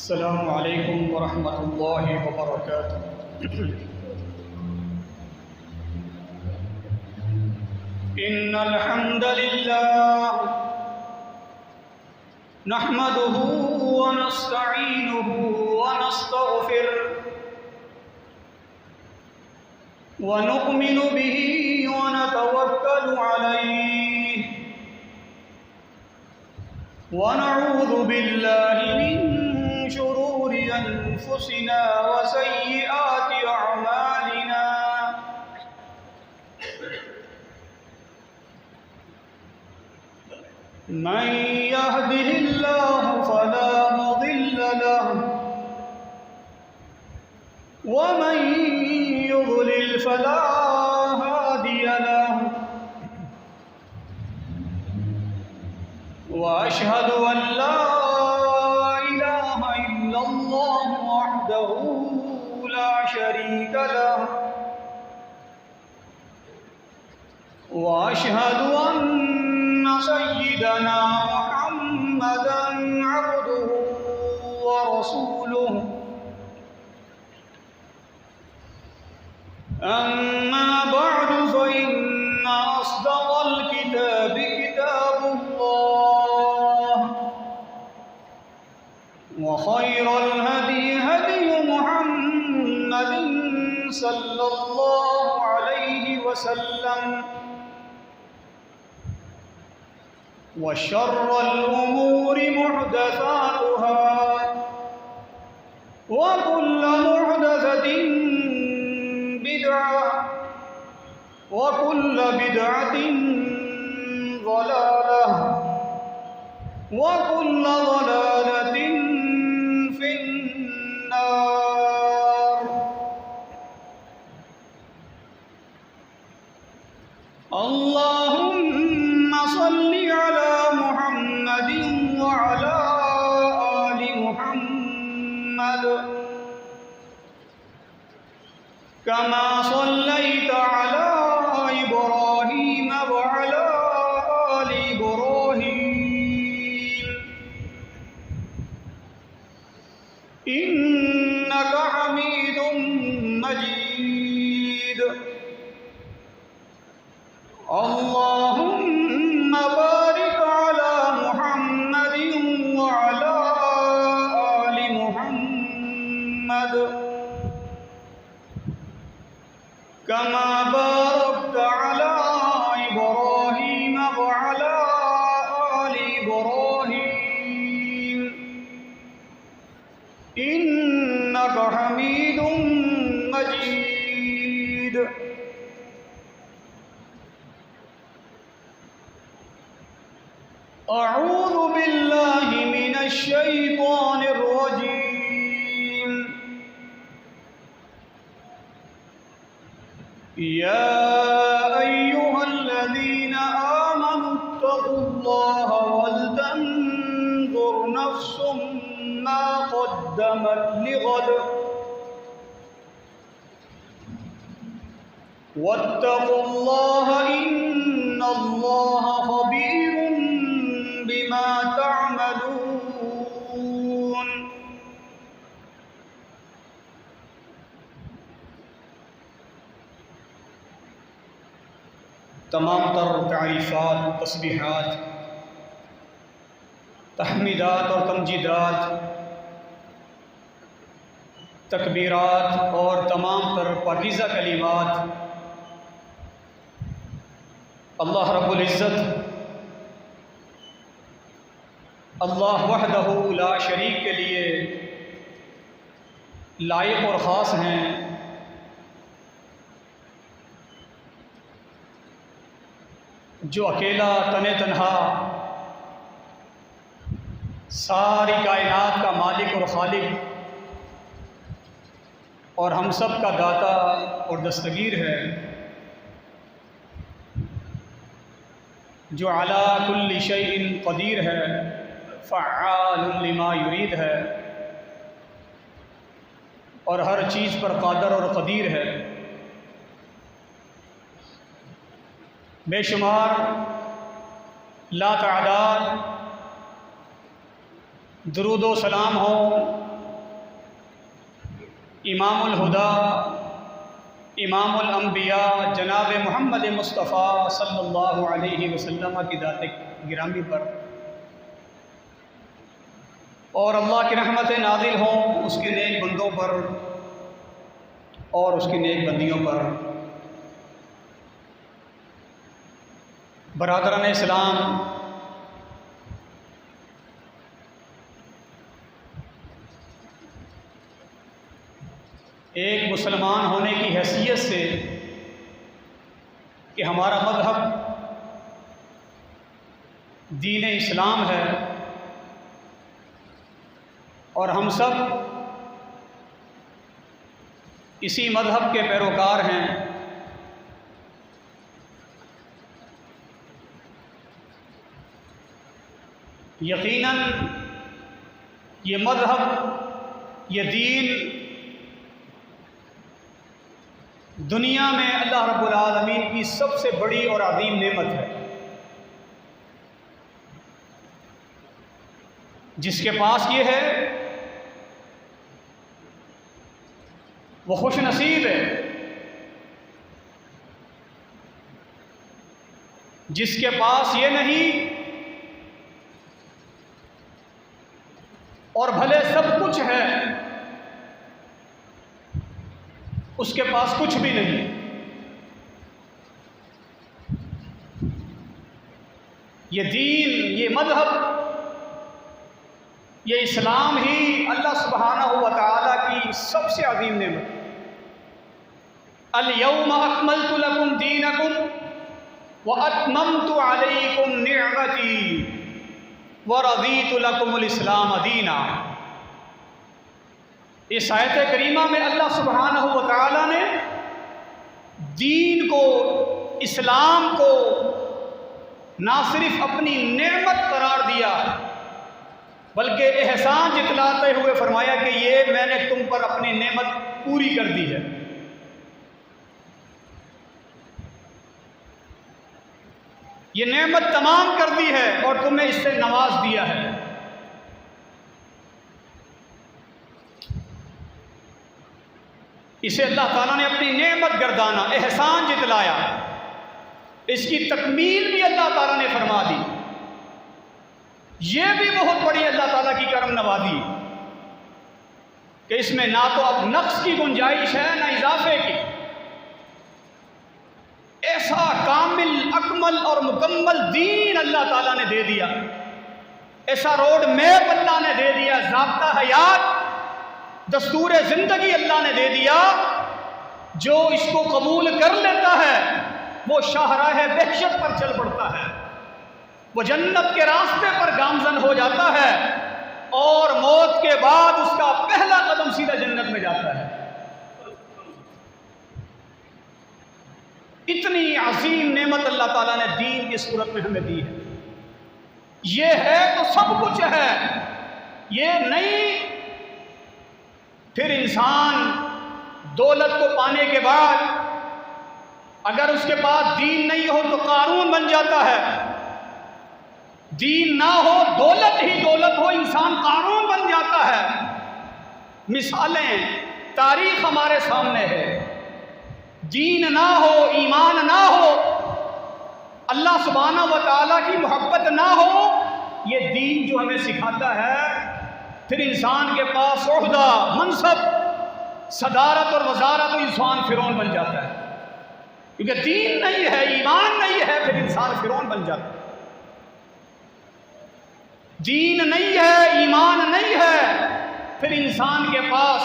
السلام علیکم ورحمۃ اللہ وبرکاتہ۔ ان الحمد للہ نحمده ونستعینه ونستغفره ونؤمن به ونتوکل علیہ ونعوذ باللہ من شرور انفسنا وسیئات اعمالنا، من يهده الله فلا مضل له ومن يضلل فلا هادي له، وأشهد أن لا إله إلا الله وحده لا شريك له، وأشهد أن سيدنا محمدا عبده ورسوله، أما بعد فإن أصدق الكتاب كتاب الله، وخير الهدي هدي محمد صلى الله عليه وسلم، وشر الأمور محدثاتها، وكل محدثة بدعة، وكل بدعة ضلالة، وكل ضلالة في النار۔ اللهم صل على محمد وعلى آل محمد كما صليت على إبراهيم وعلى آل إبراهيم إنك حميد مجيد۔ اللهم بارك على محمد وعلى آل محمد كما باركت على إبراهيم وعلى آل إبراهيم إنك حميد مجيد۔ أعوذ بالله من الشيطان الرجيم۔ يا أيها الذين آمنوا اتقوا الله ولتنظر نفس ما قدمت لغد واتقوا الله إن الله خبير بما تعملون۔ تمام تر تعریفات، تسبیحات، تحمیدات اور تمجیدات، تکبیرات اور تمام تر پاکیزہ کلمات اللہ رب العزت، اللہ وحدہ لا شریک کے لیے لائق اور خاص ہیں، جو اکیلا تن تنہا ساری کائنات کا مالک اور خالق اور ہم سب کا داتا اور دستگیر ہے، جو علی کل شیء قدیر ہے، فعال لما یرید ہے، اور ہر چیز پر قادر اور قدیر ہے۔ بے شمار لا تعداد درود و سلام ہوں امام الہدا، امام الانبیاء جناب محمد مصطفیٰ صلی اللہ علیہ وسلم کی ذات گرامی پر اور اللہ کی رحمتیں نازل ہوں اس کے نیک بندوں پر اور اس کی نیک بندیوں پر۔ برادران اسلام، ایک مسلمان ہونے کی حیثیت سے کہ ہمارا مذہب دین اسلام ہے اور ہم سب اسی مذہب کے پیروکار ہیں، یقیناً یہ مذہب، یہ دین دنیا میں اللہ رب العالمین کی سب سے بڑی اور عظیم نعمت ہے۔ جس کے پاس یہ ہے وہ خوش نصیب ہے، جس کے پاس یہ نہیں اور بھلے سب کچھ ہے اس کے پاس کچھ بھی نہیں۔ یہ دین، یہ مذہب، یہ اسلام ہی اللہ سبحانہ و تعالیٰ کی سب سے عظیم نعمت۔ الیوم اکملت لکم دینکم واتممت علیکم نعمتی ورضیت لکم الاسلام دینا۔ اس آیت کریمہ میں اللہ سبحانہ و تعالیٰ نے دین کو، اسلام کو نہ صرف اپنی نعمت قرار دیا بلکہ احسان جتلاتے ہوئے فرمایا کہ یہ میں نے تم پر اپنی نعمت پوری کر دی ہے۔ یہ نعمت تمام کر دی ہے اور تمہیں اس سے نواز دیا ہے۔ اسے اللہ تعالیٰ نے اپنی نعمت گردانا، احسان جتلایا، اس کی تکمیل بھی اللہ تعالیٰ نے فرما دی۔ یہ بھی بہت بڑی اللہ تعالیٰ کی کرم نوازی کہ اس میں نہ تو اب نقص کی گنجائش ہے نہ اضافے کی۔ ایسا کامل، اکمل اور مکمل دین اللہ تعالیٰ نے دے دیا، ایسا روڈ میپ اللہ نے دے دیا، ضابطہ حیات، دستور زندگی اللہ نے دے دیا۔ جو اس کو قبول کر لیتا ہے وہ شاہراہ بہشت پر چل پڑتا ہے، وہ جنت کے راستے پر گامزن ہو جاتا ہے اور موت کے بعد اس کا پہلا قدم سیدھا جنت میں جاتا ہے۔ اتنی عظیم نعمت اللہ تعالیٰ نے دین کی صورت میں ہمیں دی ہے۔ یہ ہے تو سب کچھ ہے، یہ نہیں پھر انسان دولت کو پانے کے بعد اگر اس کے پاس دین نہیں ہو تو قارون بن جاتا ہے، دین نہ ہو، دولت ہی دولت ہو، انسان قارون بن جاتا ہے۔ مثالیں، تاریخ ہمارے سامنے ہے۔ دین نہ ہو، ایمان نہ ہو، اللہ سبحانہ و تعالیٰ کی محبت نہ ہو، یہ دین جو ہمیں سکھاتا ہے، پھر انسان کے پاس عہدہ، منصب، صدارت اور وزارت، انسان فرعون بن جاتا ہے۔ کیونکہ دین نہیں ہے، ایمان نہیں ہے، پھر انسان فرعون بن جاتا ہے۔ دین نہیں ہے، ایمان نہیں ہے، پھر انسان کے پاس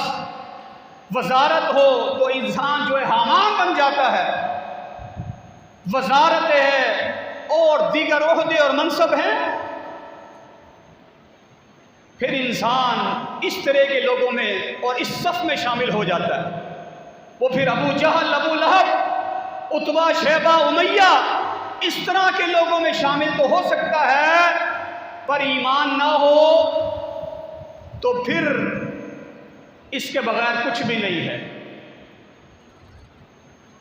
وزارت ہو تو انسان جو ہے حامان بن جاتا ہے۔ وزارت ہے اور دیگر عہدے اور منصب ہیں، پھر انسان اس طرح کے لوگوں میں اور اس صف میں شامل ہو جاتا ہے۔ وہ پھر ابو جہل، ابو لہب، عتبہ، شیبہ، امیہ، اس طرح کے لوگوں میں شامل تو ہو سکتا ہے، پر ایمان نہ ہو تو پھر اس کے بغیر کچھ بھی نہیں ہے۔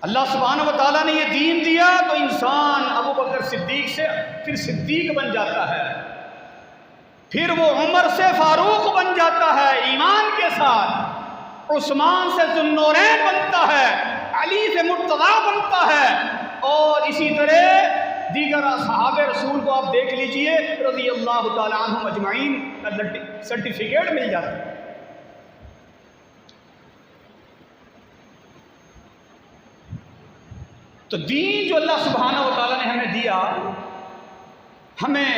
اللہ سبحانہ و تعالیٰ نے یہ دین دیا تو انسان ابو بکر صدیق سے پھر صدیق بن جاتا ہے، پھر وہ عمر سے فاروق بن جاتا ہے ایمان کے ساتھ، عثمان سے ذوالنورین بنتا ہے، علی سے مرتضیٰ بنتا ہے، اور اسی طرح دیگر اصحاب رسول کو آپ دیکھ لیجئے رضی اللہ تعالیٰ عنہم اجمعین کا سرٹیفکیٹ مل جاتا ہے۔ تو دین جو اللہ سبحانہ و تعالیٰ نے ہمیں دیا، ہمیں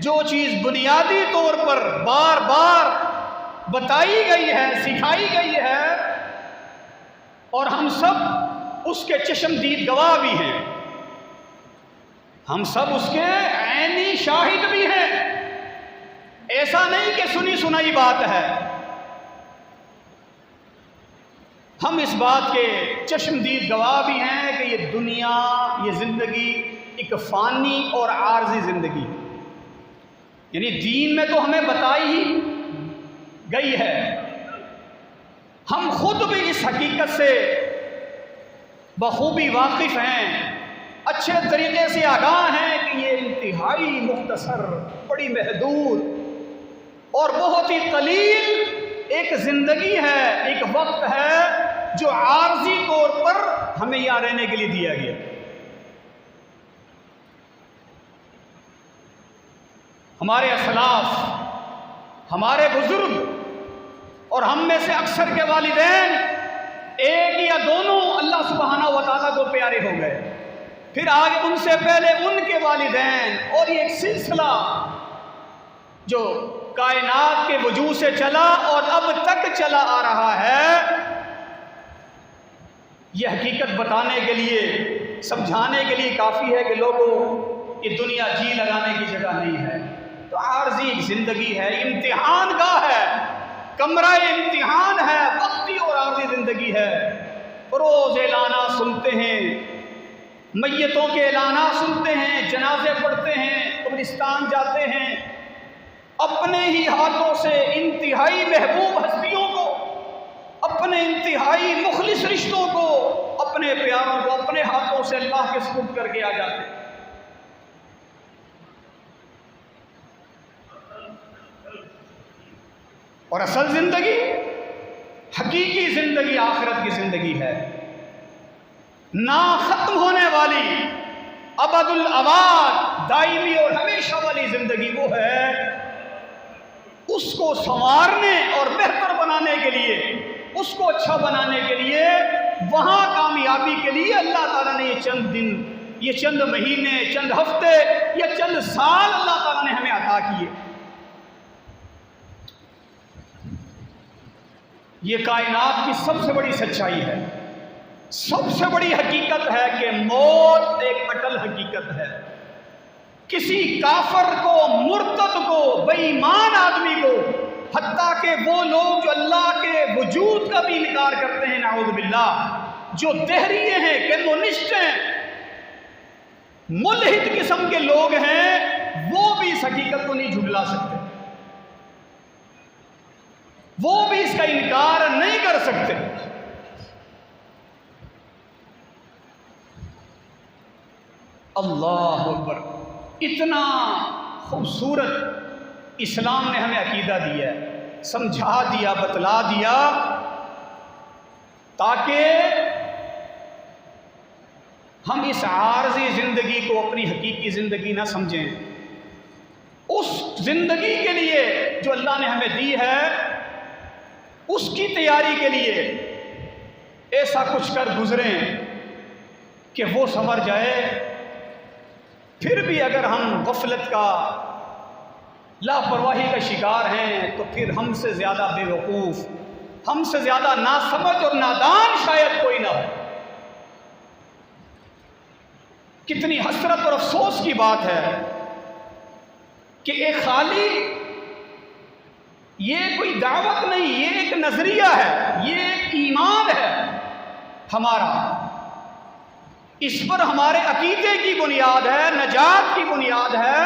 جو چیز بنیادی طور پر بار بار بتائی گئی ہے، سکھائی گئی ہے، اور ہم سب اس کے چشمدید گواہ بھی ہیں، ہم سب اس کے عینی شاہد بھی ہیں، ایسا نہیں کہ سنی سنائی بات ہے، ہم اس بات کے چشمدید گواہ بھی ہیں کہ یہ دنیا، یہ زندگی ایک فانی اور عارضی زندگی، یعنی دین میں تو ہمیں بتائی ہی گئی ہے، ہم خود بھی اس حقیقت سے بخوبی واقف ہیں، اچھے طریقے سے آگاہ ہیں کہ یہ انتہائی مختصر، بڑی محدود اور بہت ہی قلیل ایک زندگی ہے، ایک وقت ہے جو عارضی طور پر ہمیں یہاں رہنے کے لیے دیا گیا۔ ہمارے اسلاف، ہمارے بزرگ اور ہم میں سے اکثر کے والدین ایک یا دونوں اللہ سبحانہ و تعالیٰ کو پیارے ہو گئے، پھر آگے ان سے پہلے ان کے والدین، اور یہ ایک سلسلہ جو کائنات کے وجود سے چلا اور اب تک چلا آ رہا ہے۔ یہ حقیقت بتانے کے لیے، سمجھانے کے لیے کافی ہے کہ لوگوں یہ دنیا جی لگانے کی جگہ نہیں ہے، تو عارضی زندگی ہے، امتحان گاہ ہے، کمرہ امتحان ہے، وقتی اور عارضی زندگی ہے۔ روز اعلانات سنتے ہیں، میتوں کے اعلانات سنتے ہیں، جنازے پڑھتے ہیں، قبرستان جاتے ہیں، اپنے ہی ہاتھوں سے انتہائی محبوب ہستیوں کو، اپنے انتہائی مخلص رشتوں کو، اپنے پیاروں کو اپنے ہاتھوں سے اللہ کے سپرد کر کے آ جاتے ہیں۔ اور اصل زندگی، حقیقی زندگی آخرت کی زندگی ہے، نہ ختم ہونے والی، ابد الاباد، دائمی اور ہمیشہ والی زندگی وہ ہے۔ اس کو سنوارنے اور بہتر بنانے کے لیے، اس کو اچھا بنانے کے لیے، وہاں کامیابی کے لیے اللہ تعالیٰ نے یہ چند دن، یہ چند مہینے، چند ہفتے یا چند سال اللہ تعالیٰ نے ہمیں عطا کیے۔ یہ کائنات کی سب سے بڑی سچائی ہے، سب سے بڑی حقیقت ہے کہ موت ایک اٹل حقیقت ہے۔ کسی کافر کو، مرتد کو، بے ایمان آدمی کو، حتیٰ کہ وہ لوگ جو اللہ کے وجود کا بھی انکار کرتے ہیں، نعوذ باللہ، جو دہریے ہیں، کمیونسٹ ہیں، ملحد قسم کے لوگ ہیں، وہ بھی اس حقیقت کو نہیں جھٹلا سکتے، وہ بھی اس کا انکار نہیں کر سکتے۔ اللہ اکبر! اتنا خوبصورت اسلام نے ہمیں عقیدہ دیا ہے، سمجھا دیا، بتلا دیا، تاکہ ہم اس عارضی زندگی کو اپنی حقیقی زندگی نہ سمجھیں۔ اس زندگی کے لیے جو اللہ نے ہمیں دی ہے، اس کی تیاری کے لیے ایسا کچھ کر گزریں کہ وہ سنور جائے۔ پھر بھی اگر ہم غفلت کا، لاپرواہی کا شکار ہیں، تو پھر ہم سے زیادہ بے وقوف، ہم سے زیادہ ناسمجھ اور نادان شاید کوئی نہ ہو۔ کتنی حسرت اور افسوس کی بات ہے کہ ایک خالی یہ کوئی دعوت نہیں، یہ ایک نظریہ ہے، یہ ایک ایمان ہے ہمارا، اس پر ہمارے عقیدے کی بنیاد ہے، نجات کی بنیاد ہے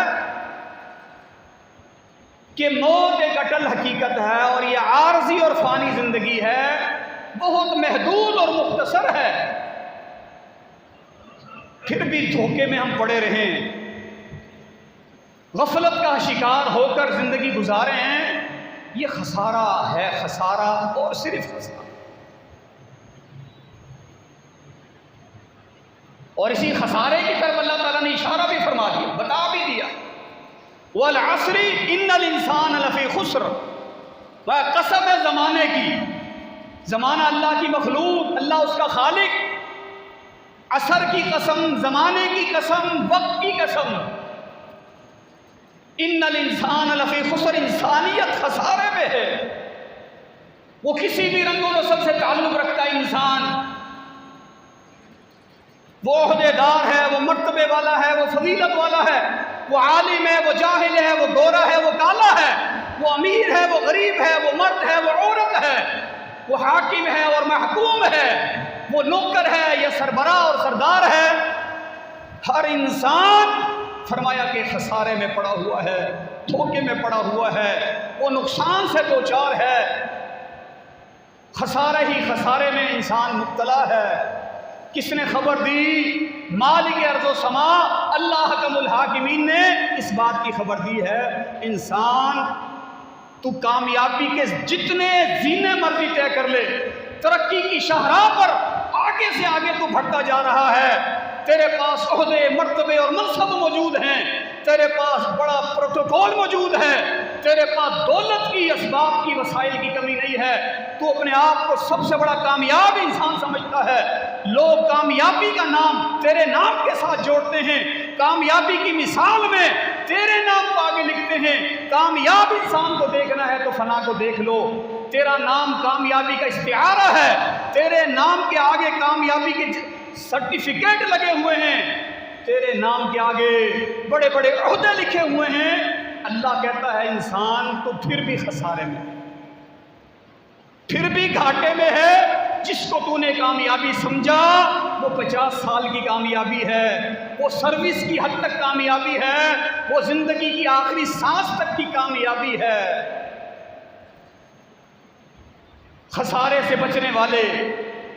کہ موت ایک اٹل حقیقت ہے اور یہ عارضی اور فانی زندگی ہے، بہت محدود اور مختصر ہے۔ پھر بھی دھوکے میں ہم پڑے رہیں، غفلت کا شکار ہو کر زندگی گزارے ہیں، یہ خسارہ ہے، خسارہ اور صرف خسارہ۔ اور اسی خسارے کی طرف اللہ تعالیٰ نے اشارہ بھی فرما دیا، بتا بھی دیا، والعصر ان الانسان لفی خسر، وہ قسم ہے زمانے کی، زمانہ اللہ کی مخلوق، اللہ اس کا خالق، عصر کی قسم، زمانے کی قسم، وقت کی قسم، ان الانسان لفی خسر، انسانیت خسارے میں ہے۔ وہ کسی بھی رنگ و نسل سے تعلق رکھتا ہے انسان، وہ عہدے دار ہے، وہ مرتبے والا ہے، وہ فضیلت والا ہے، وہ عالم ہے، وہ جاہل ہے، وہ گورا ہے، وہ کالا ہے، وہ امیر ہے، وہ غریب ہے، وہ مرد ہے، وہ عورت ہے، وہ حاکم ہے اور محکوم ہے، وہ نوکر ہے یا سربراہ اور سردار ہے، ہر انسان فرمایا کہ خسارے میں پڑا ہوا ہے، دھوکے میں پڑا ہوا ہے، وہ نقصان سے دوچار ہے، خسارے ہی خسارے میں انسان مبتلا ہے۔ کس نے خبر دی؟ مالک ارض و سما اللہ حکم الحاکمین نے اس بات کی خبر دی ہے، انسان تو کامیابی کے جتنے زینے مرضی طے کر لے، ترقی کی شاہراہ پر آگے سے آگے تو بڑھتا جا رہا ہے، تیرے پاس عہدے، مرتبے اور منصب موجود ہیں، تیرے پاس بڑا پروٹوکول موجود ہے، تیرے پاس دولت کی، اسباب کی، وسائل کی کمی نہیں ہے، تو اپنے آپ کو سب سے بڑا کامیاب انسان سمجھتا ہے۔ لوگ کامیابی کا نام تیرے نام کے ساتھ جوڑتے ہیں، کامیابی کی مثال میں تیرے نام کو آگے لکھتے ہیں۔ کامیاب انسان کو دیکھنا ہے تو فلاں کو دیکھ لو، تیرا نام کامیابی کا استعارہ ہے، تیرے نام کے آگے کامیابی کے سرٹیفکیٹ لگے ہوئے ہیں، تیرے نام کے آگے بڑے بڑے عہدے لکھے ہوئے ہیں۔ اللہ کہتا ہے انسان تو پھر بھی خسارے میں، پھر بھی گھاٹے میں ہے۔ جس کو تو نے کامیابی سمجھا وہ 50 سال کی کامیابی ہے، وہ سروس کی حد تک کامیابی ہے، وہ زندگی کی آخری سانس تک کی کامیابی ہے۔ خسارے سے بچنے والے،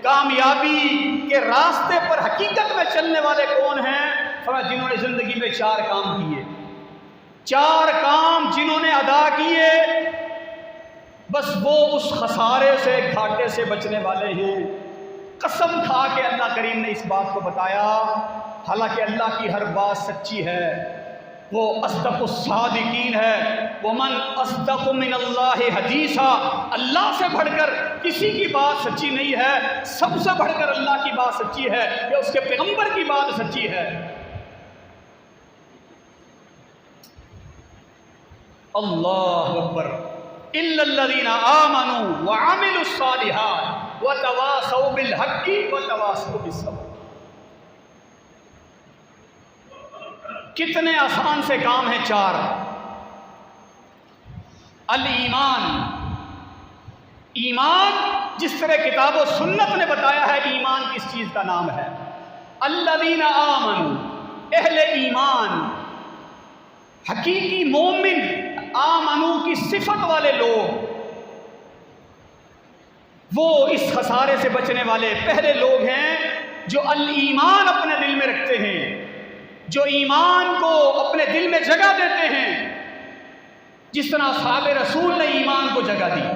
کامیابی کے راستے پر حقیقت میں چلنے والے کون ہیں؟ فرمایا جنہوں نے زندگی میں 4 کام کیے، 4 کام جنہوں نے ادا کیے، بس وہ اس خسارے سے، گھاٹے سے بچنے والے ہیں۔ قسم کھا کے اللہ کریم نے اس بات کو بتایا، حالانکہ اللہ کی ہر بات سچی ہے، وہ اصدق الصادقین ہے۔ ومن اصدق من اللہ حدیثا، اللہ سے بڑھ کر کسی کی بات سچی نہیں ہے، سب سے بڑھ کر اللہ کی بات سچی ہے، یا اس کے پیغمبر کی بات سچی ہے۔ اللہ اکبر۔ الا الذین آمنوا وعملوا الصالحات وتواصوا بالحق وتواصوا بالصبر۔ کتنے آسان سے کام ہیں 4۔ الایمان، ایمان جس طرح کتاب و سنت نے بتایا ہے ایمان کس چیز کا نام ہے۔ الذین آمنوا، اہل ایمان، حقیقی مومن، آمنو کی صفت والے لوگ، وہ اس خسارے سے بچنے والے پہلے لوگ ہیں جو الایمان اپنے دل میں رکھتے ہیں، جو ایمان کو اپنے دل میں جگہ دیتے ہیں، جس طرح اصحاب رسول نے ایمان کو جگہ دی۔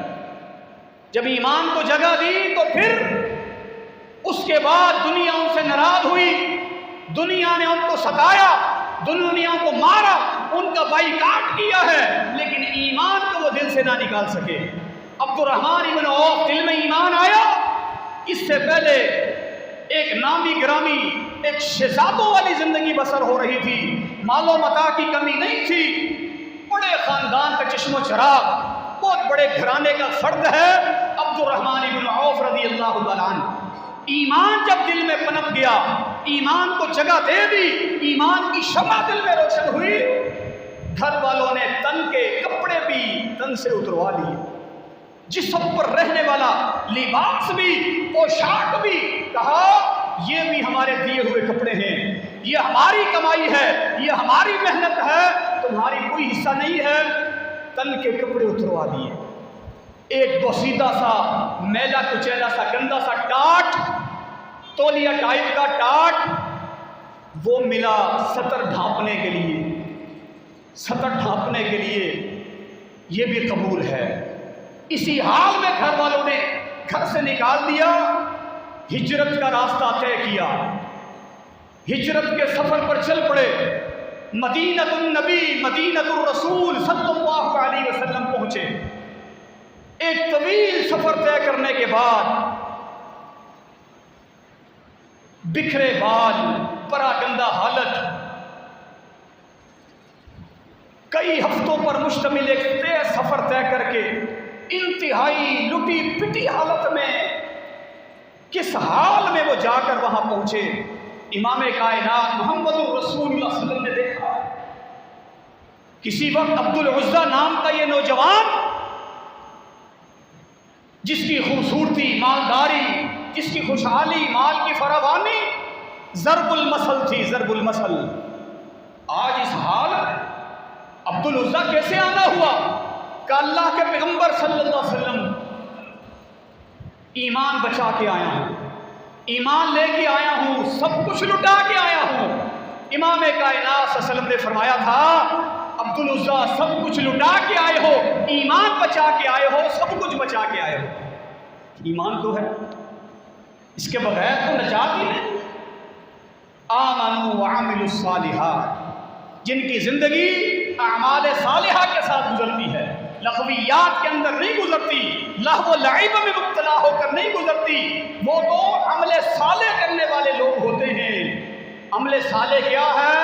جب ایمان کو جگہ دی تو پھر اس کے بعد دنیا ان سے ناراض ہوئی، دنیا نے ان کو ستایا، دنیا نے ان کو مارا، ان کا بائیکاٹ کیا ہے، لیکن ایمان کو وہ دل سے نہ نکال سکے۔ عبد الرحمن ابن عوف دل میں ایمان آیا، اس سے پہلے ایک نامی گرامی، ایک شہزادوں والی زندگی بسر ہو رہی تھی، مال و متاع کی کمی نہیں تھی، بڑے خاندان کا چشم و چراغ، بہت بڑے گھرانے کا فرد ہے عبد الرحمن ابن عوف رضی اللہ تعالیٰ عنہ۔ ایمان جب دل میں پنپ گیا، ایمان کو جگہ دے دی، ایمان کی شمع دل میں روشن ہوئی، گھر والوں نے تن کے کپڑے بھی تن سے اتروا لیے، جسم پر رہنے والا لباس بھی، پوشاک بھی، کہا یہ بھی ہمارے دیے ہوئے کپڑے ہیں، یہ ہماری کمائی ہے، یہ ہماری محنت ہے، تمہاری کوئی حصہ نہیں ہے۔ تن کے کپڑے اتروا دیے، ایک بوسیدہ سا، میلا کچیلا سا، گندا سا ٹاٹ، تولیہ ٹائپ کا ٹاٹ وہ ملا سطر ڈھانپنے کے لیے، سطر ڈھانپنے کے لیے، یہ بھی قبول ہے۔ اسی حال میں گھر والوں نے گھر سے نکال دیا، ہجرت کا راستہ طے کیا، ہجرت کے سفر پر چل پڑے، مدینۃ النبی مدینۃ الرسول صلی اللہ علیہ وسلم پہنچے۔ ایک طویل سفر طے کرنے کے بعد بکھرے بال، پراگندہ حالت، کئی ہفتوں پر مشتمل ایک تیز سفر طے کر کے انتہائی لٹی پٹی حالت میں کس حال میں وہ جا کر وہاں پہنچے، امام کائنات محمد الرسول اللہ صلی اللہ علیہ وسلم نے دیکھا۔ کسی وقت عبد العزیٰ نام کا یہ نوجوان، جس کی خوبصورتی، مالداری، جس کی خوشحالی، مال کی فراوانی ضرب المثل تھی، ضرب المثل، آج اس حال میں عبد العزیٰ کیسے آنا ہوا کہ اللہ کے پیغمبر صلی اللہ علیہ وسلم ایمان بچا کے آیا ہوں، ایمان لے کے آیا ہوں، سب کچھ لٹا کے آیا ہوں۔ امام کائنات صلی اللہ علیہ وسلم نے فرمایا تھا عبد العزیٰ سب کچھ لٹا کے آئے ہو، ایمان بچا کے آئے ہو، سب کچھ بچا کے آئے ہو۔ ایمان تو ہے، اس کے بغیر تو نجات ہی نہیں۔ آمنوا وعملوا الصالحات، جن کی زندگی اعمال صالحہ کے ساتھ گزرتی ہے، لغویات کے اندر نہیں گزرتی، لہو و لعب میں مبتلا ہو کر نہیں گزرتی، وہ تو عمل صالح کرنے والے لوگ ہوتے ہیں۔ عمل صالح کیا ہے؟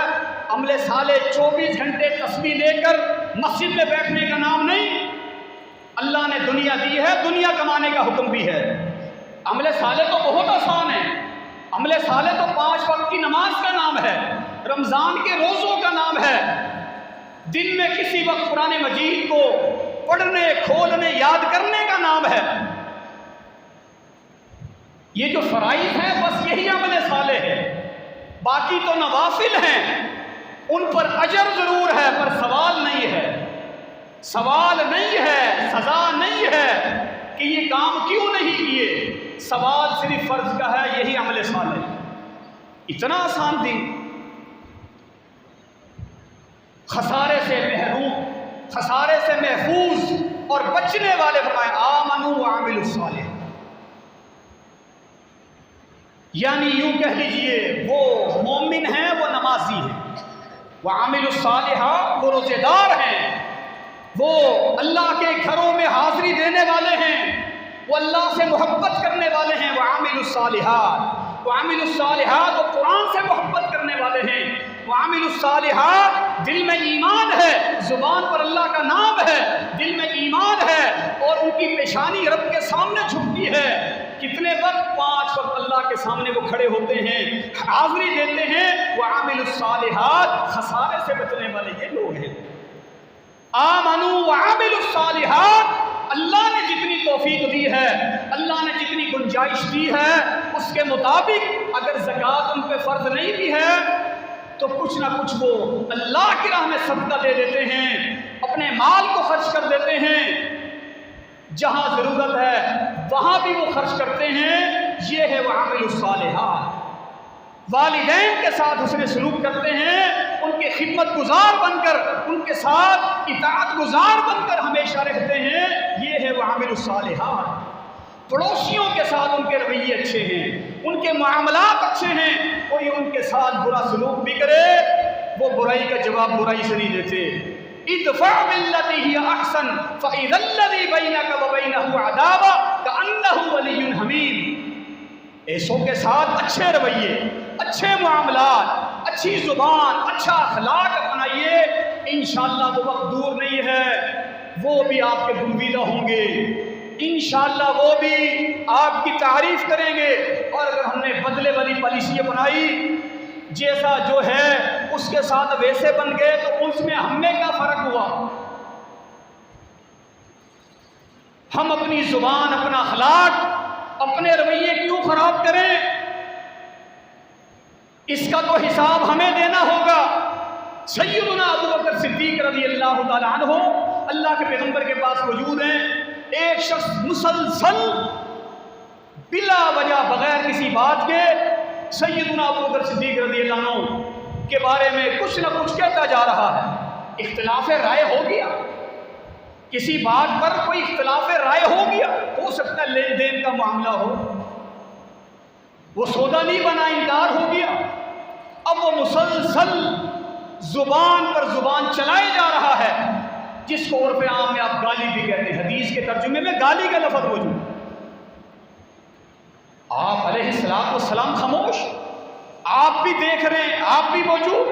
عمل صالح 24 گھنٹے تسبیح لے کر مسجد میں بیٹھنے کا نام نہیں۔ اللہ نے دنیا دی ہے، دنیا کمانے کا حکم بھی ہے۔ عمل صالح تو بہت آسان ہے، عمل صالح تو 5 وقت کی نماز کا نام ہے، رمضان کے روزوں کا نام ہے، دن میں کسی وقت قرآن مجید کو پڑھنے، کھولنے، یاد کرنے کا نام ہے۔ یہ جو فرائض ہیں بس یہی عمل صالح ہے، باقی تو نوافل ہیں، ان پر اجر ضرور ہے پر سوال نہیں ہے، سوال نہیں ہے، سزا نہیں ہے کہ یہ کام کیوں نہیں کیے، سوال صرف فرض کا ہے، یہی عمل صالح۔ اتنا آسان دن، خسارے سے محروم، خسارے سے محفوظ اور بچنے والے فرمائے آمنوا وعملوا الصالحات، یعنی یوں کہہ لیجئے وہ مومن ہیں، وہ نمازی ہیں، وعملوا الصالحات وہ روزے دار ہیں، وہ اللہ کے گھروں میں حاضری دینے والے ہیں، وہ اللہ سے محبت کرنے والے ہیں، وعملوا الصالحات، وعملوا الصالحات وہ قرآن سے محبت کرنے والے ہیں، وعملوا الصالحات دل میں ایمان ہے، زبان پر اللہ کا نام ہے، دل میں ایمان ہے اور ان کی پیشانی رب کے سامنے جھکتی ہے۔ کتنے وقت؟ 5 وقت اللہ کے سامنے وہ کھڑے ہوتے ہیں، حاضری دیتے ہیں، وعملوا الصالحات خسارے سے بچنے والے یہ لوگ ہیں۔ آمنوا وعملوا الصالحات، اللہ نے جتنی توفیق دی ہے، اللہ نے جتنی گنجائش دی ہے، اس کے مطابق اگر زکوٰۃ ان پہ فرض نہیں بھی ہے تو کچھ نہ کچھ وہ اللہ کی راہ میں صدقہ دے دیتے ہیں، اپنے مال کو خرچ کر دیتے ہیں، جہاں ضرورت ہے وہاں بھی وہ خرچ کرتے ہیں۔ یہ ہے وعملوا الصالحات۔ والدین کے ساتھ حسن سلوک کرتے ہیں، ان کے خدمت گزار بن کر، ان کے ساتھ اطاعت گزار بن کر ہمیشہ رہتے ہیں، یہ ہے وعملوا الصالحات۔ پڑوسیوں کے ساتھ ان کے رویے اچھے ہیں، ان کے معاملات اچھے ہیں، کوئی ان کے ساتھ برا سلوک بھی کرے وہ برائی کا جواب برائی سے نہیں دیتے۔ ادفع باللتی ہی احسن فاذا الذی بینک وبینہ عداوۃ کأنہ ولی حمیم۔ ایسوں کے ساتھ اچھے رویے، اچھے معاملات، اچھی زبان، اچھا اخلاق اپنائیے، انشاءاللہ وہ وقت دور نہیں ہے، وہ بھی آپ کے گنویدہ ہوں گے، انشاءاللہ وہ بھی آپ کی تعریف کریں گے۔ اور اگر ہم نے بدلے والی پالیسی اپنائی، جیسا جو ہے اس کے ساتھ ویسے بن گئے، تو اس میں ہم میں کیا فرق ہوا؟ ہم اپنی زبان، اپنا اخلاق، اپنے رویے کیوں خراب کریں؟ اس کا تو حساب ہمیں دینا ہوگا۔ سیدنا ابوبکر صدیق رضی اللہ تعالیٰ عنہ اللہ کے پیغمبر کے پاس موجود ہیں، ایک شخص مسلسل بلا وجہ بغیر کسی بات کے سیدنا ابوبکر صدیق رضی اللہ عنہ کے بارے میں کچھ نہ کچھ کہتا جا رہا ہے، اختلاف رائے ہو گیا، کسی بات پر کوئی اختلاف رائے ہو گیا، ہو سکتا ہے لین دین کا معاملہ ہو، وہ سودا نہیں بنا، انکار ہو گیا، اب وہ مسلسل زبان پر زبان چلائے جا رہا ہے، جس کو عرف عام میں آپ گالی بھی کہتے ہیں، حدیث کے ترجمے میں گالی کا لفظ موجود۔ آپ علیہ السلام خاموش، آپ بھی دیکھ رہے ہیں، آپ بھی موجود،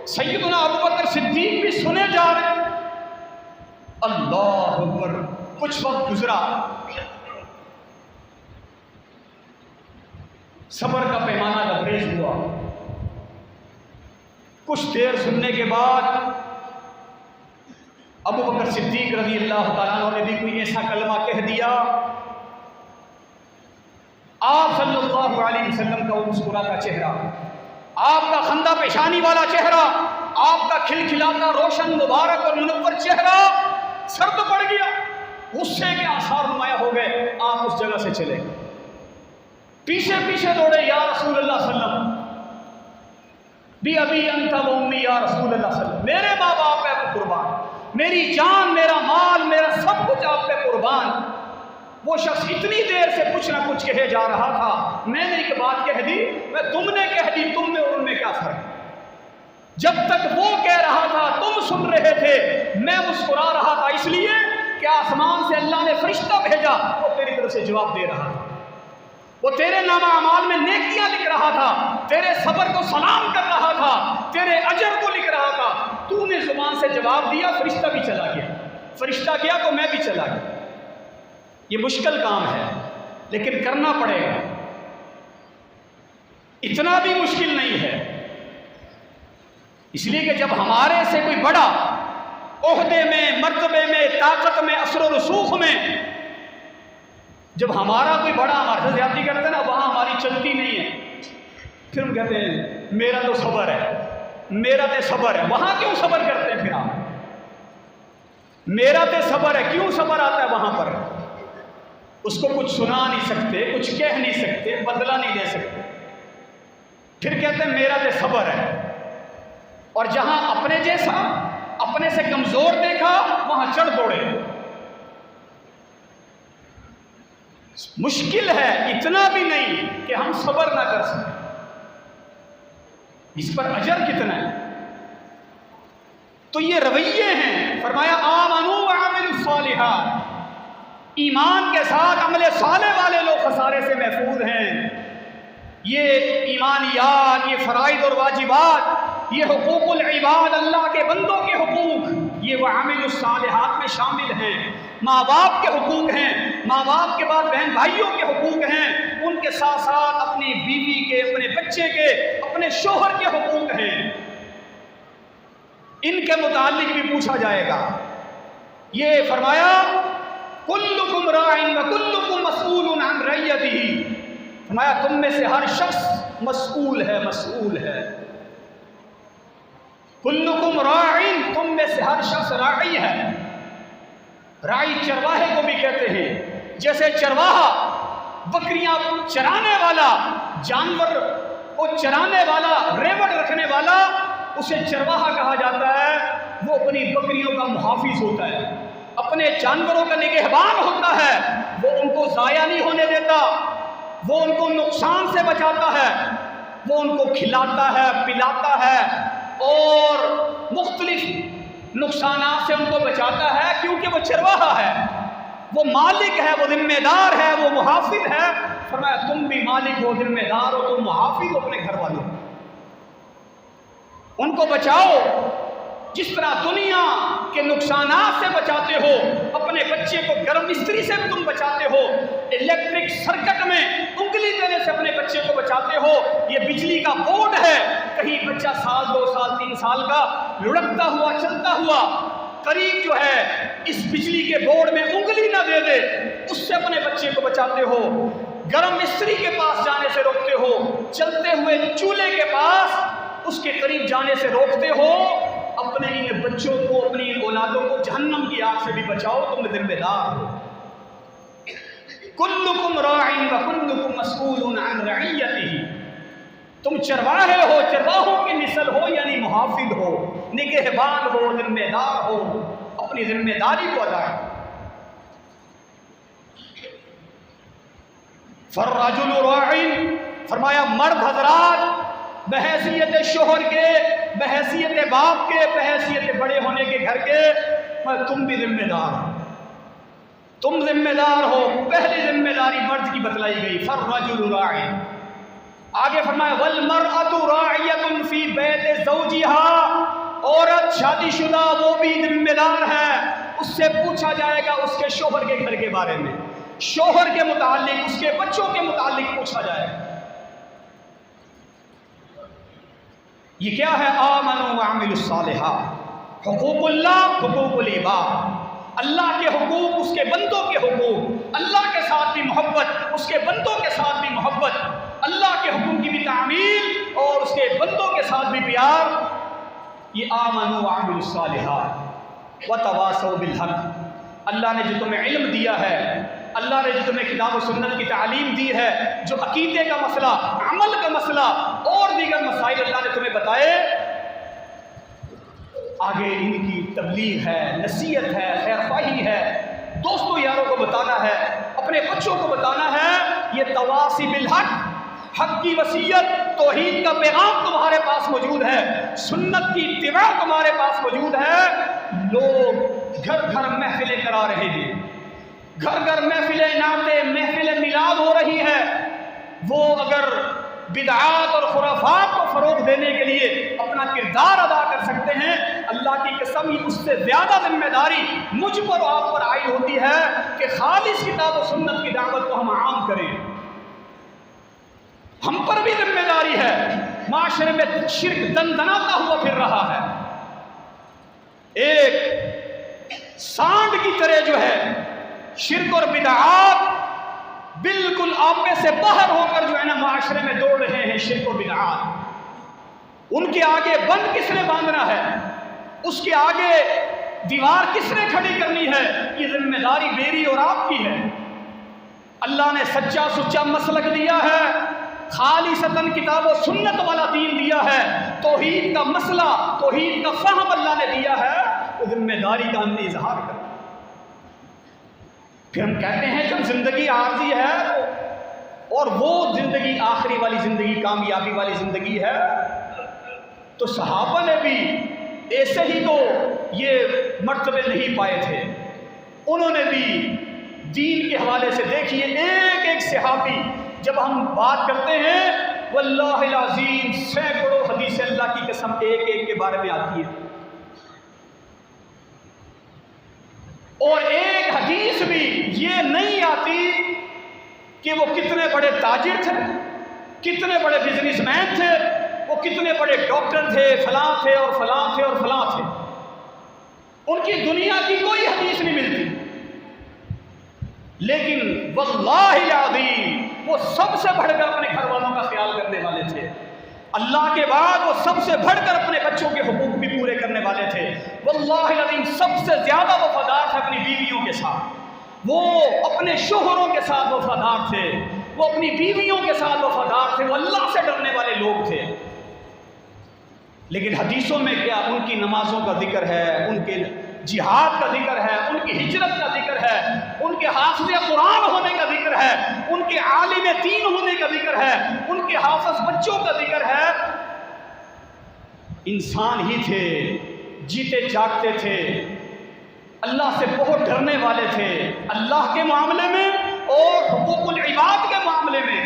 سیدنا ابوبکر صدیق بھی سنے جا رہے ہیں۔ اللہ اکبر، کچھ وقت گزرا، صبر کا پیمانہ لبریز ہوا، کچھ دیر سننے کے بعد ابوبکر صدیق رضی اللہ تعالیٰ عنہ نے بھی کوئی ایسا کلمہ کہہ دیا، آپ صلی اللہ علیہ وسلم کا وہ مسکراتا چہرہ، آپ کا خندہ پیشانی والا چہرہ، آپ کا کھلکھلاتا روشن مبارک اور منور چہرہ سرد پڑ گیا، غصے کے آثار نمایاں ہو گئے، آپ اس جگہ سے چلے گئے، پیچھے پیچھے دوڑے، یا رسول اللہ صلی اللہ علیہ وسلم، بھی ابھی انت و امی یا رسول اللہ صلی اللہ علیہ وسلم، میرے ماں باپ پہ آپ قربان، میری جان، میرا مال، میرا سب کچھ آپ پہ قربان۔ وہ شخص اتنی دیر سے کچھ نہ کچھ کہے جا رہا تھا، میں نے ایک بات کہہ دی، میں تم نے کہہ دی، تم میں اور ان میں کیا فرق؟ جب تک وہ کہہ رہا تھا تم سن رہے تھے، میں مسکرا رہا تھا، اس لیے کہ آسمان سے اللہ نے فرشتہ بھیجا، وہ تیری طرف سے جواب دے رہا تھا، وہ تیرے نامہ اعمال میں نیکیاں لکھ رہا تھا، تیرے صبر کو سلام کر رہا تھا، تیرے اجر کو لکھ رہا تھا، تو نے زبان سے جواب دیا، فرشتہ بھی چلا گیا، فرشتہ گیا تو میں بھی چلا گیا۔ یہ مشکل کام ہے لیکن کرنا پڑے گا، اتنا بھی مشکل نہیں ہے، اس لیے کہ جب ہمارے سے کوئی بڑا عہدے میں، مرتبے میں، طاقت میں، اثر و رسوخ میں، جب ہمارا کوئی بڑا ہمارے سے زیادتی کرتا ہے نا، وہاں ہماری چلتی نہیں ہے، پھر ہم کہتے ہیں میرا تو صبر ہے، میرا تو صبر ہے، وہاں کیوں صبر کرتے ہیں؟ پھر آپ میرا تو صبر ہے، کیوں صبر آتا ہے وہاں پر؟ اس کو کچھ سنا نہیں سکتے، کچھ کہہ نہیں سکتے، بدلہ نہیں لے سکتے، پھر کہتے ہیں میرا تو صبر ہے، اور جہاں اپنے جیسا، اپنے سے کمزور دیکھا، وہاں چڑھ دوڑے۔ مشکل ہے، اتنا بھی نہیں کہ ہم صبر نہ کر سکیں، اس پر اجر کتنا ہے؟ تو یہ رویے ہیں، فرمایا آمنوا وعملوا الصالحات، ایمان کے ساتھ عمل صالح والے لوگ خسارے سے محفوظ ہیں۔ یہ ایمانیات، یہ فرائض اور واجبات، یہ حقوق العباد، اللہ کے بندوں کے حقوق، یہ وعملوا الصالحات میں شامل ہیں۔ ماں باپ کے حقوق ہیں، ماں باپ کے بعد بہن بھائیوں کے حقوق ہیں، ان کے ساتھ ساتھ اپنی بیوی کے، اپنے بچے کے، اپنے شوہر کے حقوق ہیں، ان کے متعلق بھی پوچھا جائے گا۔ یہ فرمایا کلکم راع وکلکم مسئول عن رعیتہ، فرمایا تم میں سے ہر شخص مسئول ہے، مسئول ہے۔ کلکم راع، تم میں سے ہر شخص راعی ہے۔ راعی چرواہے کو بھی کہتے ہیں، جیسے چرواہا بکریاں چرانے والا، جانور کو چرانے والا، ریوڑ رکھنے والا، اسے چرواہا کہا جاتا ہے، وہ اپنی بکریوں کا محافظ ہوتا ہے، اپنے جانوروں کا نگہبان ہوتا ہے، وہ ان کو ضائع نہیں ہونے دیتا، وہ ان کو نقصان سے بچاتا ہے، وہ ان کو کھلاتا ہے، پلاتا ہے اور مختلف نقصانات سے ان کو بچاتا ہے، کیونکہ وہ چرواہا ہے، وہ مالک ہے، وہ ذمہ دار ہے، وہ محافظ ہے۔ فرمایا تم بھی مالک ہو، ذمہ دار ہو، تم محافظ ہو اپنے گھر والوں، ان کو بچاؤ، جس طرح دنیا کے نقصانات سے بچاتے ہو، اپنے بچے کو گرم استری سے تم بچاتے ہو، الیکٹرک سرکٹ میں انگلی دینے سے اپنے بچے کو بچاتے ہو، یہ بجلی کا بورڈ ہے، کہیں بچہ سال، 2 سال، 3 سال کا لڑکتا ہوا، چلتا ہوا قریب جو ہے اس بجلی کے بورڈ میں انگلی نہ دے دے، اس سے اپنے بچے کو بچاتے ہو، گرم استری کے پاس جانے سے روکتے ہو، چلتے ہوئے چولہے کے پاس اس کے قریب جانے سے روکتے ہو، اپنے ان بچوں کو، اپنی ان اولادوں کو جہنم کی آگ سے بھی بچاؤ، تم ذمہ دار ہو۔ کلکم راع وکلکم مسئول عن رعیتہ، تم چرواہے ہو، چرواہوں کی نسل ہو، یعنی محافظ ہو، نگہبان ہو، ذمہ دار ہو، اپنے اپنی ذمہ داری کو ادا کریں۔ فالرجل راع، فرمایا مرد حضرات بحیثیت شوہر کے، بحیثیت باپ کے، بحیثیت بڑے ہونے کے گھر کے، تم بھی ذمہ دار ہو، تم ذمہ دار ہو۔ پہلی ذمہ داری مرد کی بتلائی گئی، فالرجل راع۔ آگے فرمایا والمرأة راعیۃ فی بیت زوجها، عورت شادی شدہ وہ بھی ذمہ دار ہے، اس سے پوچھا جائے گا اس کے شوہر کے گھر کے بارے میں، شوہر کے متعلق، اس کے بچوں کے متعلق پوچھا جائے گا۔ یہ کیا ہے؟ آمنوا وعملوا الصالحات، حقوق اللہ، حقوق العباد، اللہ کے حقوق، اس کے بندوں کے حقوق، اللہ کے ساتھ بھی محبت، اس کے بندوں کے ساتھ بھی محبت، اللہ کے حکم کی بھی تعمیل اور اس کے بندوں کے ساتھ بھی پیار، یہ آمنوا وعملوا الصالحات وتواصوا بالحق۔ اللہ نے جو تمہیں علم دیا ہے، اللہ نے جو تمہیں کتاب و سنت کی تعلیم دی ہے، جو عقیدے کا مسئلہ، عمل کا مسئلہ اور دیگر مسائل اللہ نے تمہیں بتائے، آگے ان کی تبلیغ ہے، نصیحت ہے، خیر خواہی ہے، دوستوں یاروں کو بتانا ہے، اپنے بچوں کو بتانا ہے، یہ تواصی بالحق، حق کی وصیت، توحید کا پیغام تمہارے پاس موجود ہے، سنت کی اتباع تمہارے پاس موجود ہے۔ لوگ گھر گھر محفلیں کرا رہے ہیں، گھر گھر محفلیں نعتیں، محفلیں میلاد ہو رہی ہے، وہ اگر بدعات اور خرافات کو فروغ دینے کے لیے اپنا کردار ادا کر سکتے ہیں، اللہ کی قسم ہی اس سے زیادہ ذمہ داری مجھ پر اور آپ پر عائد ہوتی ہے کہ خالص کتاب و سنت کی دعوت کو ہم عام کریں۔ ہم پر بھی ذمہ داری ہے، معاشرے میں شرک دندناتا ہوا پھر رہا ہے، ایک سانڈ کی طرح جو ہے شرک اور بدعات بالکل آپے سے باہر ہو کر جو ہے نا معاشرے میں دوڑ رہے ہیں۔ شرک اور بدعات، ان کے آگے بند کس نے باندھنا ہے، اس کے آگے دیوار کس نے کھڑی کرنی ہے، یہ ذمہ داری میری اور آپ کی ہے۔ اللہ نے سچا سچا مسلک دیا ہے، خالصتاً کتاب و سنت والا دین دیا ہے، توحید کا مسئلہ، توحید کا فہم اللہ نے دیا ہے، تو ذمہ داری کا ہم نے اظہار کرنا۔ پھر ہم کہتے ہیں جب زندگی عارضی ہے اور وہ زندگی آخری والی زندگی، کامیابی والی زندگی ہے، تو صحابہ نے بھی ایسے ہی تو یہ مرتبے نہیں پائے تھے، انہوں نے بھی دین کے حوالے سے دیکھیے ایک ایک صحابی، جب ہم بات کرتے ہیں واللہ العظیم سینکڑوں حدیث اللہ کی قسم ایک ایک کے بارے میں آتی ہے، اور ایک حدیث بھی یہ نہیں آتی کہ وہ کتنے بڑے تاجر تھے، کتنے بڑے بزنس مین تھے، وہ کتنے بڑے ڈاکٹر تھے، فلاں تھے اور فلاں تھے اور فلاں تھے، ان کی دنیا کی کوئی حدیث نہیں ملتی، لیکن واللہ العظیم وہ سب سے بڑھ کر اپنے گھر والوں کا خیال کرنے والے تھے، اللہ کے بعد وہ سب سے بڑھ کر اپنے بچوں کے حقوق بھی پورے کرنے والے تھے، واللہ العظیم سب سے زیادہ وفادار تھے اپنی بیویوں کے ساتھ، وہ اپنے شوہروں کے ساتھ وفادار تھے، وہ اپنی بیویوں کے ساتھ وفادار تھے، وہ اللہ سے ڈرنے والے لوگ تھے۔ لیکن حدیثوں میں کیا ان کی نمازوں کا ذکر ہے، ان کے جہاد کا ذکر ہے، ان کی ہجرت کا ذکر ہے، ان کے حافظ قرآن ہونے کا ذکر ہے، ان کے عالم دین ہونے کا ذکر ہے، ان کے حافظ بچوں کا ذکر ہے۔ انسان ہی تھے، جیتے جاگتے تھے، اللہ سے بہت ڈرنے والے تھے، اللہ کے معاملے میں اور حقوق العباد کے معاملے میں،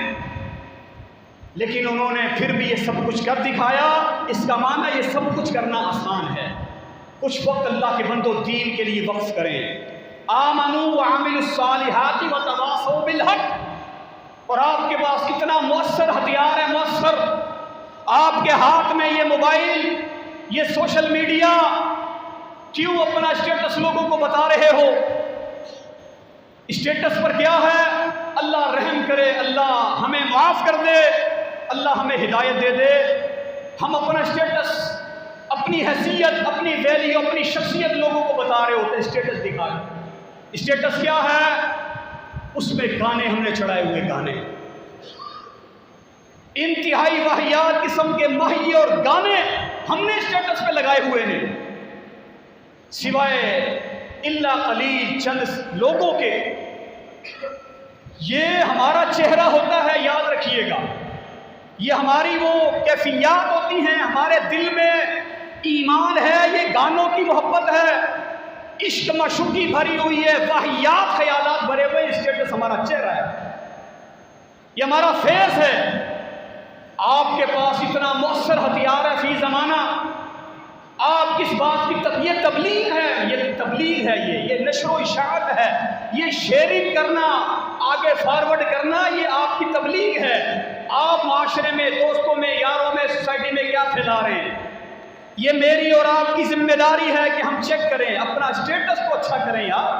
لیکن انہوں نے پھر بھی یہ سب کچھ کر دکھایا۔ اس کا معنی یہ سب کچھ کرنا آسان ہے، کچھ وقت اللہ کے بندوں دین کے لیے وقف کریں۔ آمنوا وعملوا الصالحات وتواصوا بالحق، اور آپ کے پاس کتنا مؤثر ہتھیار ہے، مؤثر، آپ کے ہاتھ میں یہ موبائل، یہ سوشل میڈیا، کیوں اپنا اسٹیٹس لوگوں کو بتا رہے ہو؟ اسٹیٹس پر کیا ہے؟ اللہ رحم کرے، اللہ ہمیں معاف کر دے، اللہ ہمیں ہدایت دے دے، ہم اپنا اسٹیٹس، اپنی حیثیت، اپنی ویلیو، اپنی شخصیت لوگوں کو بتا رہے ہوتے، اسٹیٹس دکھا رہے۔ اسٹیٹس کیا ہے؟ اس میں گانے ہم نے چڑھائے ہوئے، گانے انتہائی واہیات قسم کے ماہی اور گانے ہم نے اسٹیٹس پہ لگائے ہوئے ہیں، سوائے الا قلیل، چند لوگوں کے۔ یہ ہمارا چہرہ ہوتا ہے، یاد رکھیے گا، یہ ہماری وہ کیفیات ہوتی ہیں، ہمارے دل میں ایمان ہے، یہ گانوں کی محبت ہے، عشق معشوقی بھری ہوئی ہے، واہیات خیالات بھرے ہوئے، اسٹیٹس ہمارا چہرہ ہے، یہ ہمارا فیس ہے۔ آپ کے پاس اتنا مؤثر ہتھیار ہے فی زمانہ، آپ کس بات کی یہ تبلیغ ہے، یہ تبلیغ ہے، یہ نشر و اشاعت ہے، یہ شیئرنگ کرنا، آگے فارورڈ کرنا، یہ آپ کی تبلیغ ہے۔ آپ معاشرے میں، دوستوں میں، یاروں میں، سوسائٹی میں کیا پھیلا رہے ہیں؟ یہ میری اور آپ کی ذمہ داری ہے کہ ہم چیک کریں، اپنا اسٹیٹس کو اچھا کریں یار۔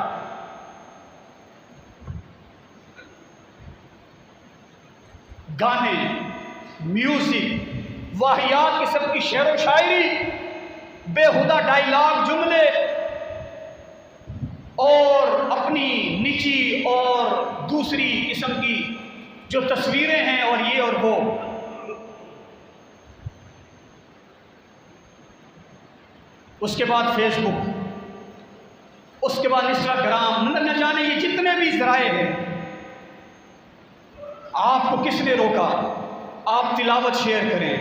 گانے، میوزک، واہیات قسم کی شعر و شاعری، بےہودہ ڈائیلاگ، جملے، اور اپنی نجی اور دوسری قسم کی جو تصویریں ہیں، اور یہ اور وہ۔ اس کے بعد فیس بک، اس کے بعد انسٹاگرام، نہ جانے یہ جتنے بھی ذرائع ہیں۔ آپ کو کس نے روکا؟ آپ تلاوت شیئر کریں،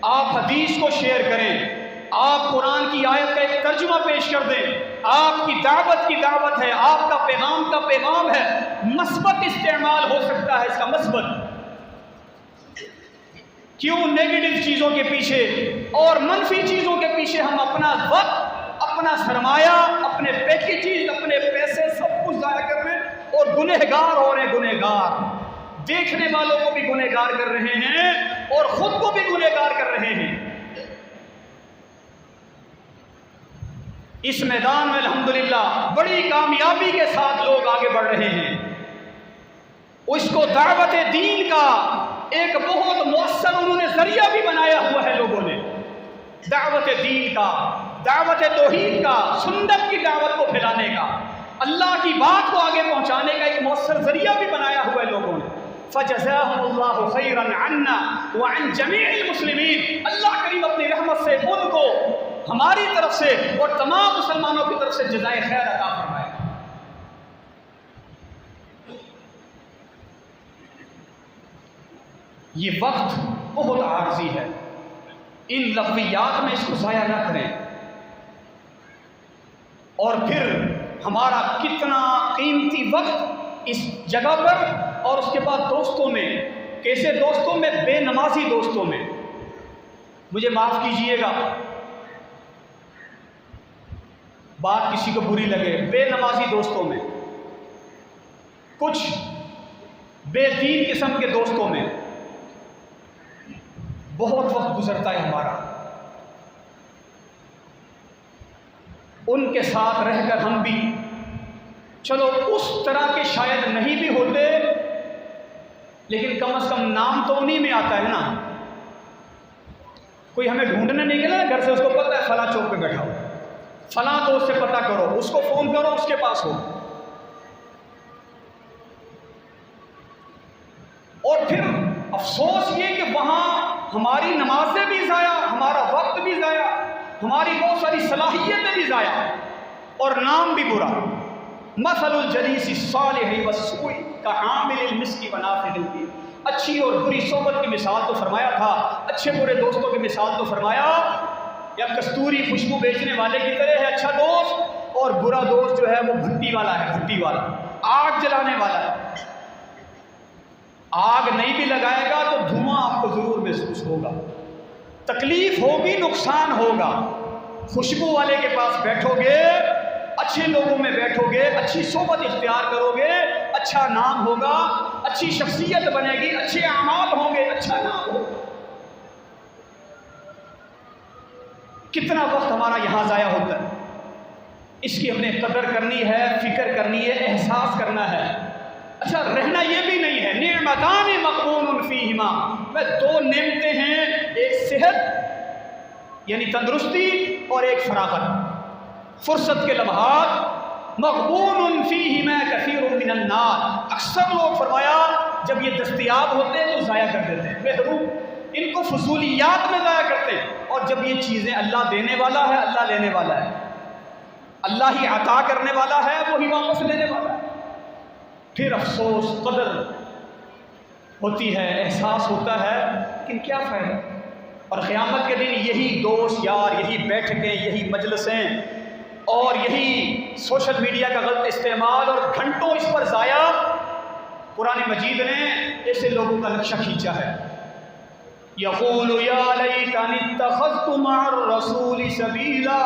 آپ حدیث کو شیئر کریں، آپ قرآن کی آیت کا ایک ترجمہ پیش کر دیں۔ آپ کی دعوت کی دعوت ہے، آپ کا پیغام ہے۔ مثبت استعمال ہو سکتا ہے اس کا، مثبت۔ کیوں نیگیٹو چیزوں کے پیچھے اور منفی چیزوں کے پیچھے ہم اپنا وقت، اپنا سرمایہ، اپنے پیکیجز، اپنے پیسے سب کچھ ضائع کر رہے ہیں اور گنہگار ہو رہے ہیں، گنہگار۔ دیکھنے والوں کو بھی گنہگار کر رہے ہیں اور خود کو بھی گنہگار کر رہے ہیں۔ اس میدان میں الحمدللہ بڑی کامیابی کے ساتھ لوگ آگے بڑھ رہے ہیں۔ اس کو دعوت دین کا ایک بہت مؤثر انہوں نے ذریعہ بھی بنایا ہوا ہے لوگوں نے، دعوت دین کا، دعوت توحید کا، سنت کی دعوت کو پھیلانے کا، اللہ کی بات کو آگے پہنچانے کا ایک مؤثر ذریعہ بھی بنایا ہوا ہے لوگوں نے۔ فَجَزَاهُمُ اللَّهُ خَيْرًا عَنَّا وَعَنْ جَمِيعِ الْمُسْلِمِينَ، اللہ کریم اپنی رحمت سے ان کو ہماری طرف سے اور تمام مسلمانوں کی طرف سے جزائے خیر عطا فرمائے۔ یہ وقت بہت عارضی ہے، ان لغویات میں اس کو ضائع نہ کریں، اور پھر ہمارا کتنا قیمتی وقت اس جگہ پر اور اس کے بعد دوستوں میں، کیسے دوستوں میں؟ بے نمازی دوستوں میں۔ مجھے معاف کیجئے گا، بات کسی کو بری لگے، بے نمازی دوستوں میں، کچھ بے دین قسم کے دوستوں میں بہت وقت گزرتا ہے ہمارا۔ ان کے ساتھ رہ کر ہم بھی چلو اس طرح کے شاید نہیں بھی ہوتے، لیکن کم از کم نام تو انہی میں آتا ہے نا۔ کوئی ہمیں ڈھونڈنے نہیں گیا گھر سے، اس کو پتہ ہے فلاں چوک پہ بیٹھا ہو، فلاں دوست سے پتہ کرو، اس کو فون کرو، اس کے پاس ہو۔ اور پھر افسوس یہ کہ وہاں ہماری نمازیں بھی ضائع، ہمارا وقت بھی ضائع، ہماری بہت ساری صلاحیتیں بھی ضائع، اور نام بھی برا۔ مثل الجلیس الصالح والسوء کحامل المسک ونافخ الکیر، اچھی اور بری صحبت کی مثال تو فرمایا تھا، اچھے برے دوستوں کی مثال تو فرمایا، یا کستوری خوشبو بیچنے والے کی طرح ہے اچھا دوست، اور برا دوست جو ہے وہ بھٹی والا ہے، بھٹی والا، آگ جلانے والا ہے۔ آگ نہیں بھی لگائے گا تو دھواں آپ کو ضرور محسوس ہوگا، تکلیف ہوگی، نقصان ہوگا۔ خوشبو والے کے پاس بیٹھو گے، اچھے لوگوں میں بیٹھو گے، اچھی صحبت اختیار کرو گے، اچھا نام ہوگا، اچھی شخصیت بنے گی، اچھے اعمال ہوں گے، اچھا نام ہوگا۔ کتنا وقت ہمارا یہاں ضائع ہوتا ہے، اس کی ہم نے قدر کرنی ہے، فکر کرنی ہے، احساس کرنا ہے۔ اچھا رہنا یہ بھی نہیں ہے، نعمتان مغبون فیہما، میں دو نعمتیں ہیں، ایک صحت یعنی تندرستی اور ایک فراغت، فرصت کے لمحات، مغبون فیہما کثیر من الناس، اکثر لوگ فرمایا جب یہ دستیاب ہوتے ہیں تو ضائع کر دیتے ہیں، محروم، ان کو فضولیات میں ضائع کرتے ہیں، اور جب یہ چیزیں اللہ دینے والا ہے، اللہ لینے والا ہے، اللہ ہی عطا کرنے والا ہے، وہی واپس لینے والا ہے۔ پھر افسوس، قدر ہوتی ہے، احساس ہوتا ہے، لیکن کیا فائدہ؟ اور قیامت کے دن یہی دوست یار، یہی بیٹھکیں، یہی مجلسیں اور یہی سوشل میڈیا کا غلط استعمال اور گھنٹوں اس پر ضائع، قرآن مجید نے ایسے لوگوں کا نقشہ کھینچا ہے۔ یقول یا لیتنی اتخذت مع الرسول سبیلا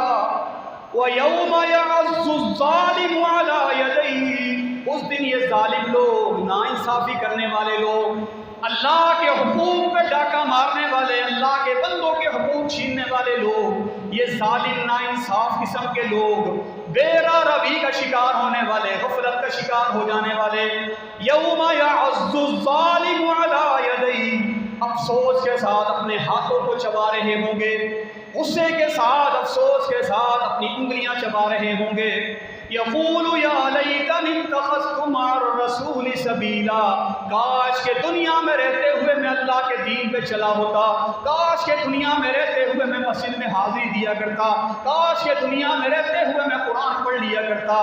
وَيَوْمَ يَعَضُّ الظَّالِمُ عَلَى يَدَيْهِ، اس دن یہ ظالم لوگ، ناانصافی کرنے والے لوگ، اللہ کے حقوق پہ ڈاکہ مارنے والے، اللہ کے بندوں کے حقوق چھیننے والے لوگ، یہ ظالم ناانصاف قسم کے لوگ، بے راہ روی کا شکار ہونے والے، غفلت کا شکار ہو جانے والے، یوم یعض الظالم علی یدیہ، افسوس کے ساتھ اپنے ہاتھوں کو چبا رہے ہوں گے، غصے کے ساتھ، افسوس کے ساتھ اپنی انگلیاں چبا رہے ہوں گے۔ یقول یا لیتنی اتخذت مع الرسول سبیلا، کاش کہ دنیا میں رہتے ہوئے میں اللہ کے دین پہ چلا ہوتا، کاش کہ دنیا میں رہتے ہوئے میں مسجد میں حاضری دیا کرتا، کاش کہ دنیا میں رہتے ہوئے میں قرآن پڑھ لیا کرتا۔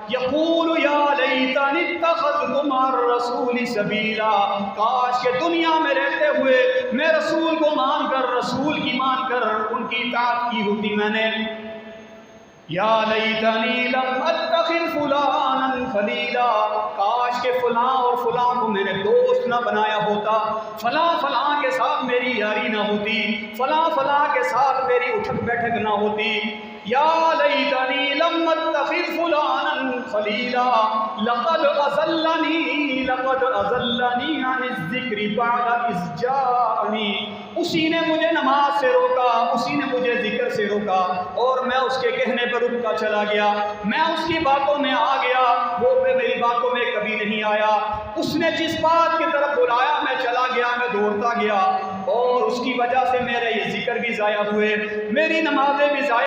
یقول یا لیتنی اتخذت مع الرسول سبیلا، کاش کہ دنیا میں رہتے ہوئے میں رسول کو مان کر، رسول کی مان کر ان کی اطاعت کی ہوتی میں نے۔ یا لیتنی لم اتخذ فلانا خلیلا، کاش کہ فلاں اور فلاں کو میں نے دوست نہ بنایا ہوتا، فلاں فلاں کے ساتھ میری یاری نہ ہوتی، فلاں فلاں کے ساتھ میری اٹھک بیٹھک نہ ہوتی۔ یا لیتنی لم اتخذ فلانا خلیلا لقد اضلنی عن الذکر بعد اذ جاءنی، اسی نے مجھے نماز سے روکا، اسی نے مجھے ذکر سے روکا، اور میں اس کے کہنے پر رکتا چلا گیا، میں اس کی باتوں میں آ گیا، وہ میری باتوں میں کبھی نہیں آیا، اس نے جس بات کی طرف بلایا میں چلا گیا، میں دوڑتا گیا، اور اس کی وجہ سے میرے یہ ذکر بھی ضائع ہوئے، میری نمازیں بھی ضائع